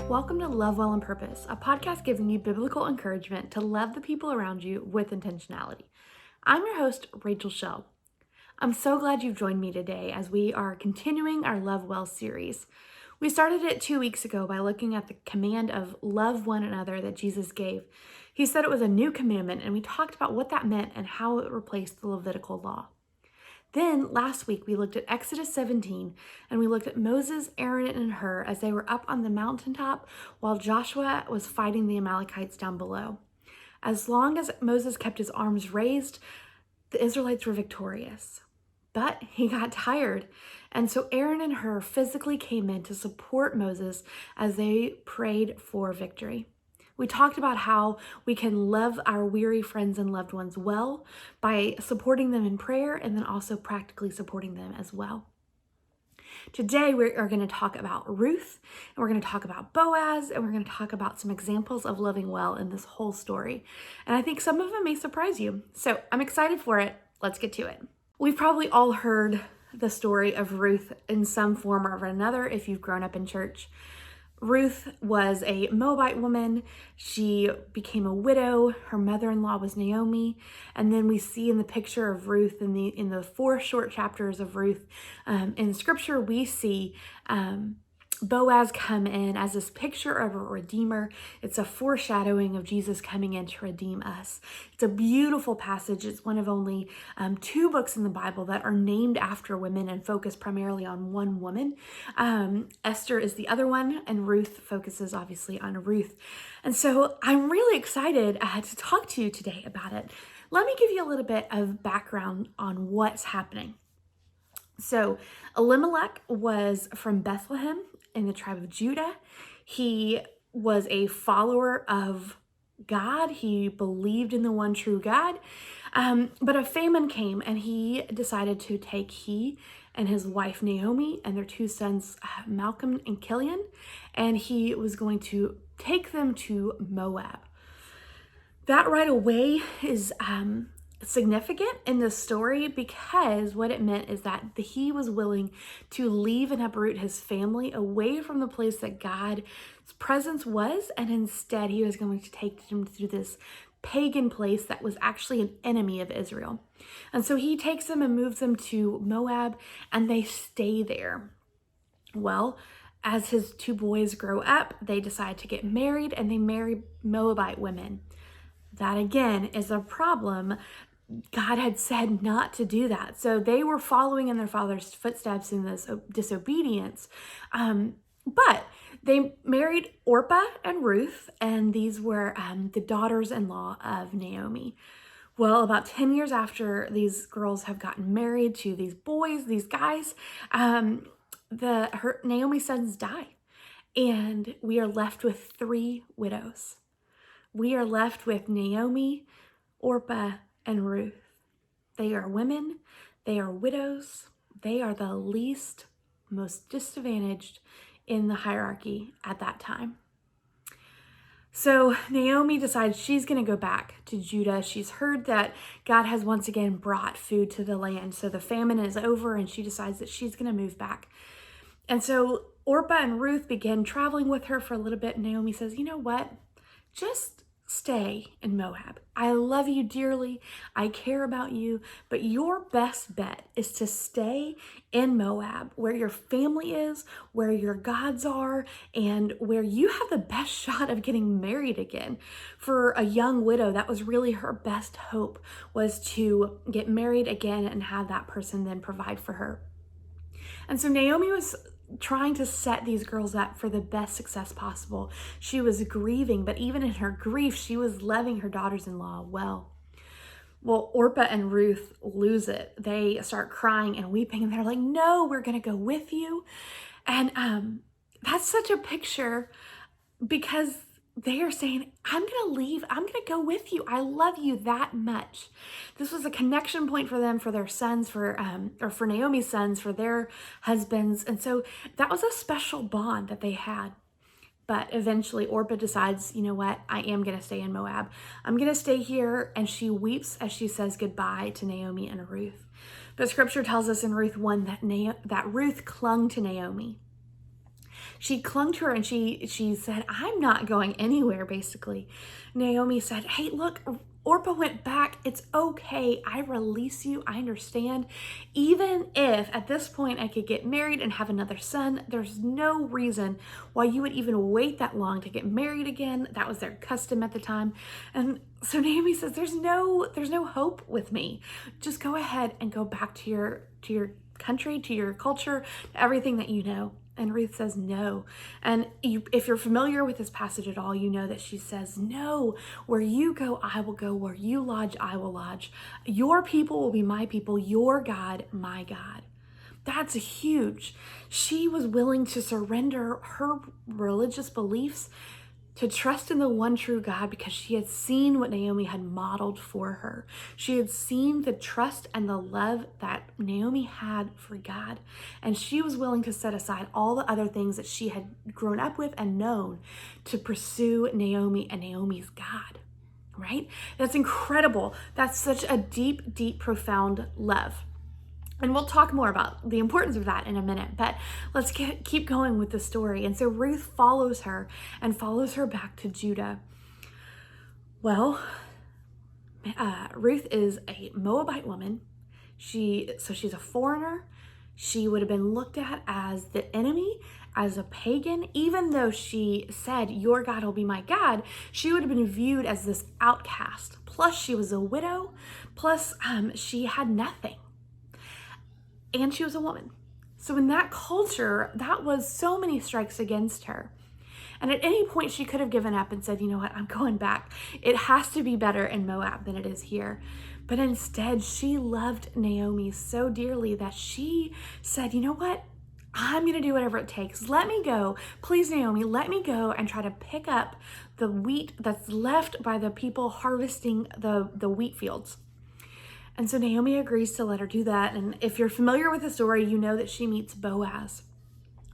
Welcome to Love Well and Purpose, a podcast giving you biblical encouragement to love the people around you with intentionality. I'm your host, Rachel Shell. I'm so glad you've joined me today as we are continuing our Love Well series. We started it 2 weeks ago by looking at the command of love one another that Jesus gave. He said it was a new commandment, and we talked about what that meant and how it replaced the Levitical law. Then last week we looked at Exodus 17 and we looked at Moses, Aaron, and Hur as they were up on the mountaintop while Joshua was fighting the Amalekites down below. As long as Moses kept his arms raised, the Israelites were victorious. But he got tired, and so Aaron and Hur physically came in to support Moses as they prayed for victory. We talked about how we can love our weary friends and loved ones well by supporting them in prayer and then also practically supporting them as well. Today, we are going to talk about Ruth, and we're going to talk about Boaz, and we're going to talk about some examples of loving well in this whole story. And I think some of them may surprise you. So I'm excited for it. Let's get to it. We've probably all heard the story of Ruth in some form or another if you've grown up in church. Ruth was a Moabite woman. She became a widow. Her mother-in-law was Naomi. And then we see in the picture of Ruth, in the 4 short chapters of Ruth, in scripture, we see Boaz come in as this picture of a redeemer. It's a foreshadowing of Jesus coming in to redeem us. It's a beautiful passage. It's one of only 2 books in the Bible that are named after women and focus primarily on one woman. Esther is the other one, and Ruth focuses obviously on Ruth. And so I'm really excited to talk to you today about it. Let me give you a little bit of background on what's happening. So Elimelech was from Bethlehem in the tribe of Judah. He was a follower of God. He believed in the one true God. But a famine came, and he decided to take he and his wife Naomi and their 2 sons, Malcolm and Kilian, and he was going to take them to Moab. That right away is significant in this story because what it meant is that he was willing to leave and uproot his family away from the place that God's presence was, and instead he was going to take them through this pagan place that was actually an enemy of Israel. And so he takes them and moves them to Moab, and they stay there. Well, as his 2 boys grow up, they decide to get married, and they marry Moabite women. That again is a problem. God had said not to do that. So they were following in their father's footsteps in this disobedience. But they married Orpah and Ruth, and these were the daughters-in-law of Naomi. Well, about 10 years after these girls have gotten married to these boys, these guys, Naomi's sons die. And we are left with 3 widows. We are left with Naomi, Orpah, and Ruth. They are women. They are widows. They are the least, most disadvantaged in the hierarchy at that time. So Naomi decides she's going to go back to Judah. She's heard that God has once again brought food to the land. So the famine is over, and she decides that she's going to move back. And so Orpah and Ruth begin traveling with her for a little bit. And Naomi says, you know what? Just stay in Moab. I love you dearly. I care about you, but your best bet is to stay in Moab, where your family is, where your gods are, and where you have the best shot of getting married again. For a young widow, that was really her best hope, was to get married again and have that person then provide for her. And so Naomi was trying to set these girls up for the best success possible. She was grieving, but even in her grief, she was loving her daughters-in-law well. Well, Orpah and Ruth lose it. They start crying and weeping, and they're like, no, we're going to go with you. And that's such a picture, because they are saying, I'm going to leave. I'm going to go with you. I love you that much. This was a connection point for them, for their sons, or for Naomi's sons, for their husbands. And so that was a special bond that they had. But eventually Orpah decides, you know what? I am going to stay in Moab. I'm going to stay here. And she weeps as she says goodbye to Naomi and Ruth. But scripture tells us in Ruth 1 that Ruth clung to Naomi. She clung to her and she said, I'm not going anywhere, basically. Naomi said, hey, look, Orpah went back. It's okay. I release you. I understand. Even if at this point I could get married and have another son, there's no reason why you would even wait that long to get married again. That was their custom at the time. And so Naomi says, there's no hope with me. Just go ahead and go back to your country, to your culture, to everything that you know. And Ruth says no. And if you're familiar with this passage at all, you know that she says, no, where you go, I will go. Where you lodge, I will lodge. Your people will be my people. Your God, my God. That's huge. She was willing to surrender her religious beliefs to trust in the one true God because she had seen what Naomi had modeled for her. She had seen the trust and the love that Naomi had for God. And she was willing to set aside all the other things that she had grown up with and known to pursue Naomi and Naomi's God, right? That's incredible. That's such a deep, deep, profound love. And we'll talk more about the importance of that in a minute, but let's keep going with the story. And so Ruth follows her and follows her back to Judah. Well, Ruth is a Moabite woman. So she's a foreigner. She would have been looked at as the enemy, as a pagan. Even though she said, your God will be my God, she would have been viewed as this outcast. Plus she was a widow. Plus she had nothing. And she was a woman. So in that culture, that was so many strikes against her. And at any point she could have given up and said, you know what, I'm going back. It has to be better in Moab than it is here. But instead, she loved Naomi so dearly that she said, you know what, I'm going to do whatever it takes. Let me go. Please, Naomi, let me go and try to pick up the wheat that's left by the people harvesting the wheat fields. And so Naomi agrees to let her do that. And if you're familiar with the story, you know that she meets Boaz.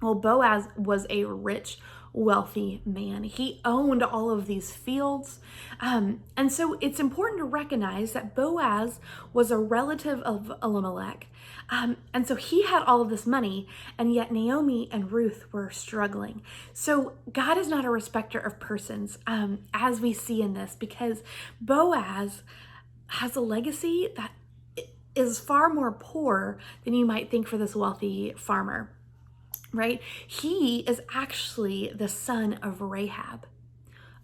Well, Boaz was a rich, wealthy man. He owned all of these fields. And so it's important to recognize that Boaz was a relative of Elimelech. And so he had all of this money, and yet Naomi and Ruth were struggling. So God is not a respecter of persons, as we see in this, because Boaz has a legacy that is far more poor than you might think for this wealthy farmer, right? He is actually the son of Rahab.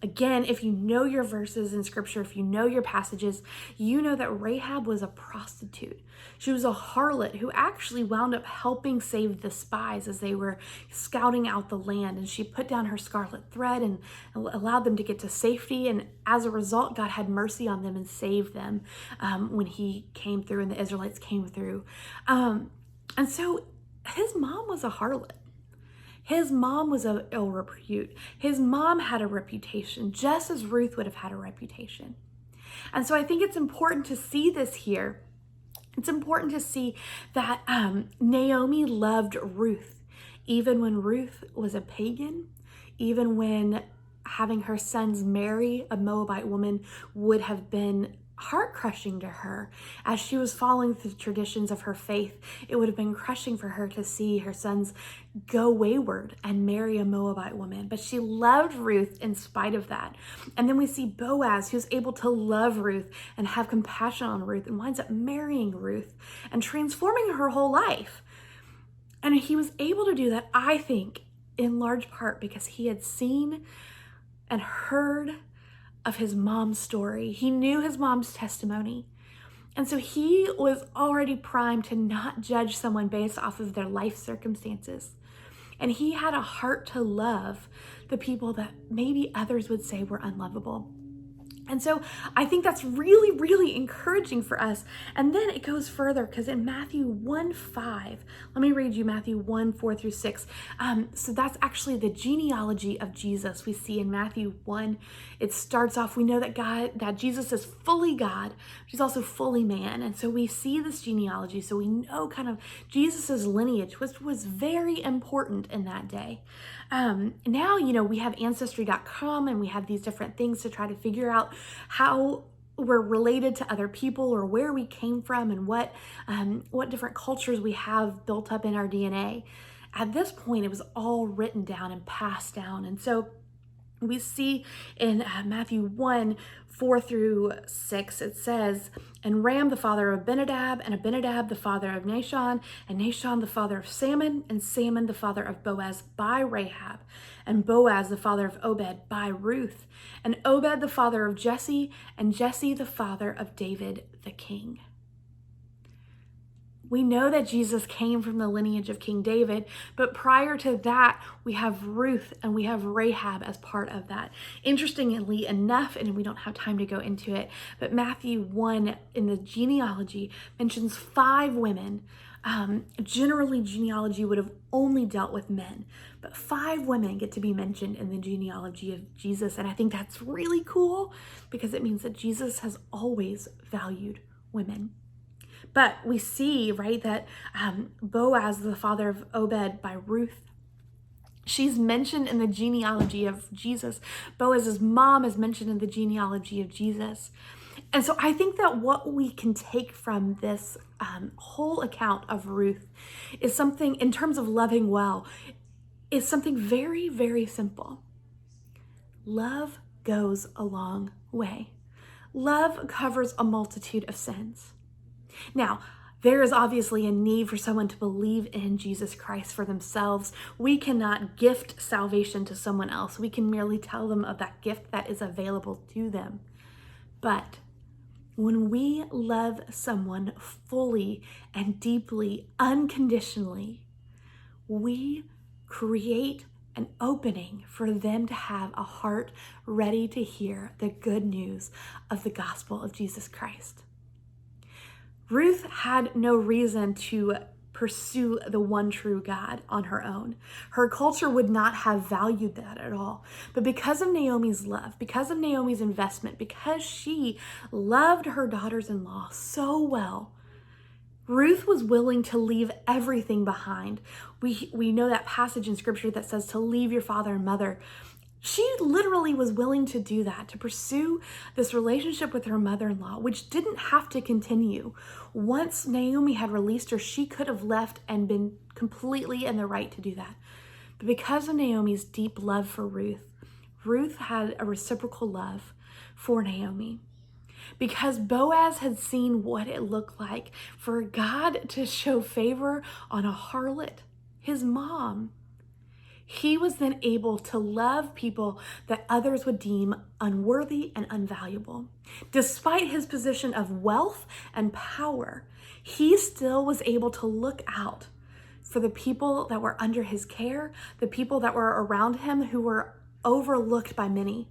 Again, if you know your verses in scripture, if you know your passages, you know that Rahab was a prostitute. She was a harlot who actually wound up helping save the spies as they were scouting out the land. And she put down her scarlet thread and allowed them to get to safety. And as a result, God had mercy on them and saved them when he came through and the Israelites came through. And so his mom was a harlot. His mom was of ill repute. His mom had a reputation, just as Ruth would have had a reputation. And so I think it's important to see this here. It's important to see that Naomi loved Ruth, even when Ruth was a pagan, even when having her sons marry a Moabite woman would have been heart-crushing to her. As she was following the traditions of her faith, it would have been crushing for her to see her sons go wayward and marry a Moabite woman. But she loved Ruth in spite of that. And then we see Boaz, who's able to love Ruth and have compassion on Ruth, and winds up marrying Ruth and transforming her whole life. And he was able to do that, I think, in large part because he had seen and heard of his mom's story. He knew his mom's testimony. And so he was already primed to not judge someone based off of their life circumstances. And he had a heart to love the people that maybe others would say were unlovable. And so I think that's really, really encouraging for us. And then it goes further, because in Matthew 1:5, let me read you Matthew 1:4-6. So that's actually the genealogy of Jesus we see in Matthew 1. It starts off, we know that Jesus is fully God, but he's also fully man. And so we see this genealogy. So we know kind of Jesus's lineage, which was very important in that day. Now, we have ancestry.com and we have these different things to try to figure out how we're related to other people or where we came from and what different cultures we have built up in our DNA. at this point, it was all written down and passed down. And so we see in Matthew 1:4-6, it says, and Ram the father of Abinadab, and Abinadab the father of Nahshon, and Nahshon the father of Salmon, and Salmon the father of Boaz by Rahab, and Boaz the father of Obed by Ruth, and Obed the father of Jesse, and Jesse the father of David the king. We know that Jesus came from the lineage of King David, but prior to that, we have Ruth and we have Rahab as part of that. Interestingly enough, and we don't have time to go into it, but Matthew 1 in the genealogy mentions 5 women. Generally, genealogy would have only dealt with men, but 5 women get to be mentioned in the genealogy of Jesus. And I think that's really cool because it means that Jesus has always valued women. But we see, right, that Boaz, the father of Obed by Ruth, she's mentioned in the genealogy of Jesus. Boaz's mom is mentioned in the genealogy of Jesus. And so I think that what we can take from this whole account of Ruth is something, in terms of loving well, is something very, very simple. Love goes a long way. Love covers a multitude of sins. Now, there is obviously a need for someone to believe in Jesus Christ for themselves. We cannot gift salvation to someone else. We can merely tell them of that gift that is available to them. But when we love someone fully and deeply, unconditionally, we create an opening for them to have a heart ready to hear the good news of the gospel of Jesus Christ. Ruth had no reason to pursue the one true God on her own. Her culture would not have valued that at all. But because of Naomi's love, because of Naomi's investment, because she loved her daughters-in-law so well, Ruth was willing to leave everything behind. We know that passage in scripture that says to leave your father and mother. She literally was willing to do that, to pursue this relationship with her mother-in-law, which didn't have to continue. Once Naomi had released her, she could have left and been completely in the right to do that. But because of Naomi's deep love for Ruth, Ruth had a reciprocal love for Naomi. Because Boaz had seen what it looked like for God to show favor on a harlot, his mom, he was then able to love people that others would deem unworthy and unvaluable. Despite his position of wealth and power, he still was able to look out for the people that were under his care, the people that were around him who were overlooked by many.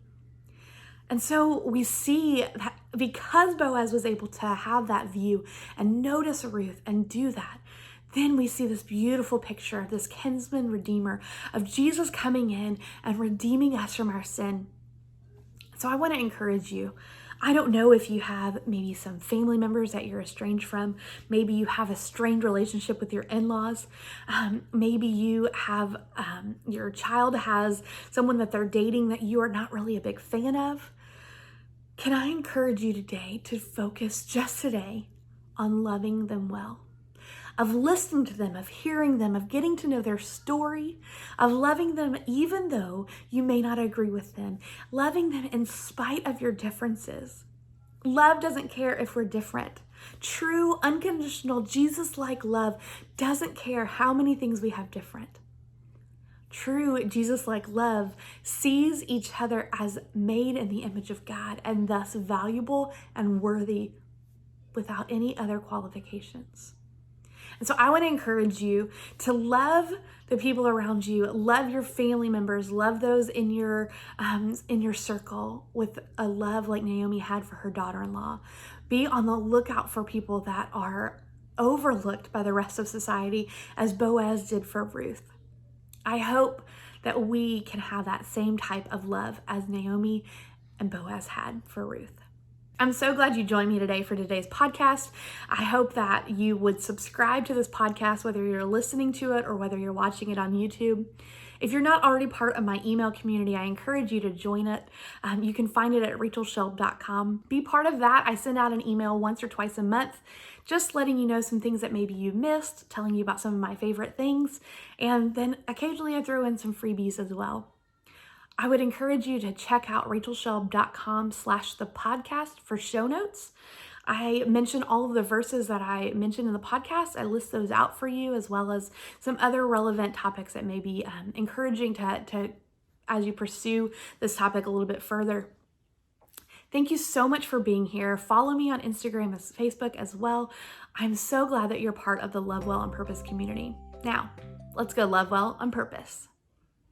And so we see that because Boaz was able to have that view and notice Ruth and do that, then we see this beautiful picture of this kinsman redeemer, of Jesus coming in and redeeming us from our sin. So I want to encourage you. I don't know if you have maybe some family members that you're estranged from. Maybe you have a strained relationship with your in-laws. Maybe you have, your child has someone that they're dating that you are not really a big fan of. Can I encourage you today to focus just today on loving them well? Of listening to them, of hearing them, of getting to know their story, of loving them even though you may not agree with them, loving them in spite of your differences. Love doesn't care if we're different. True, unconditional, Jesus-like love doesn't care how many things we have different. True, Jesus-like love sees each other as made in the image of God and thus valuable and worthy without any other qualifications. And so I want to encourage you to love the people around you, love your family members, love those in your circle with a love like Naomi had for her daughter-in-law. Be on the lookout for people that are overlooked by the rest of society as Boaz did for Ruth. I hope that we can have that same type of love as Naomi and Boaz had for Ruth. I'm so glad you joined me today for today's podcast. I hope that you would subscribe to this podcast, whether you're listening to it or whether you're watching it on YouTube. If you're not already part of my email community, I encourage you to join it. You can find it at rachelshelb.com. Be part of that. I send out an email once or twice a month, just letting you know some things that maybe you missed, telling you about some of my favorite things, and then occasionally I throw in some freebies as well. I would encourage you to check out rachelshelb.com/the podcast for show notes. I mention all of the verses that I mentioned in the podcast. I list those out for you, as well as some other relevant topics that may be encouraging to as you pursue this topic a little bit further. Thank you so much for being here. Follow me on Instagram and Facebook as well. I'm so glad that you're part of the Love Well on Purpose community. Now, let's go love well on purpose.